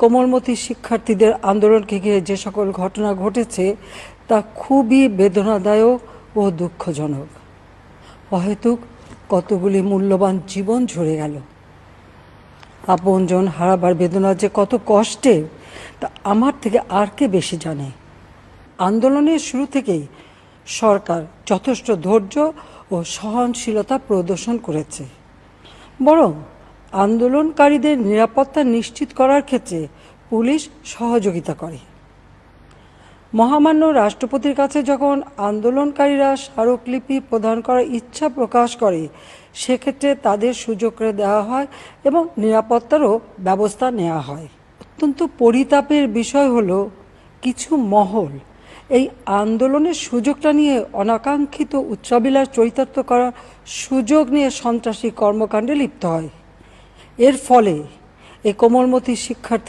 কোমলমতি শিক্ষার্থীদের আন্দোলনকে ঘিরে যে সকল ঘটনা ঘটেছে তা খুবই বেদনাদায়ক ও দুঃখজনক। অহেতুক কতগুলি মূল্যবান জীবন ঝরে গেল। আপনজন হারাবার বেদনা যে কত কষ্টের তা আমার থেকে আর কে বেশি জানে। আন্দোলনের শুরু থেকেই সরকার যথেষ্ট ধৈর্য ও সহনশীলতা প্রদর্শন করেছে, বরং আন্দোলনকারীদের নিরাপত্তা নিশ্চিত করার ক্ষেত্রে পুলিশ সহযোগিতা করে। মহামান্য রাষ্ট্রপতির কাছে যখন আন্দোলনকারীরা স্মারকলিপি প্রদান করার ইচ্ছা প্রকাশ করে, সেক্ষেত্রে তাদের সুযোগ করে দেওয়া হয় এবং নিরাপত্তারও ব্যবস্থা নেওয়া হয়। অত্যন্ত পরিতাপের বিষয় হলো, কিছু মহল এই আন্দোলনের সুযোগটা নিয়ে অনাকাঙ্ক্ষিত উচ্চাবিলাস চরিতার্থ করার সুযোগ নিয়ে সন্ত্রাসী কর্মকাণ্ডে লিপ্ত হয়। এর ফলে এই কোমলমতি শিক্ষার্থী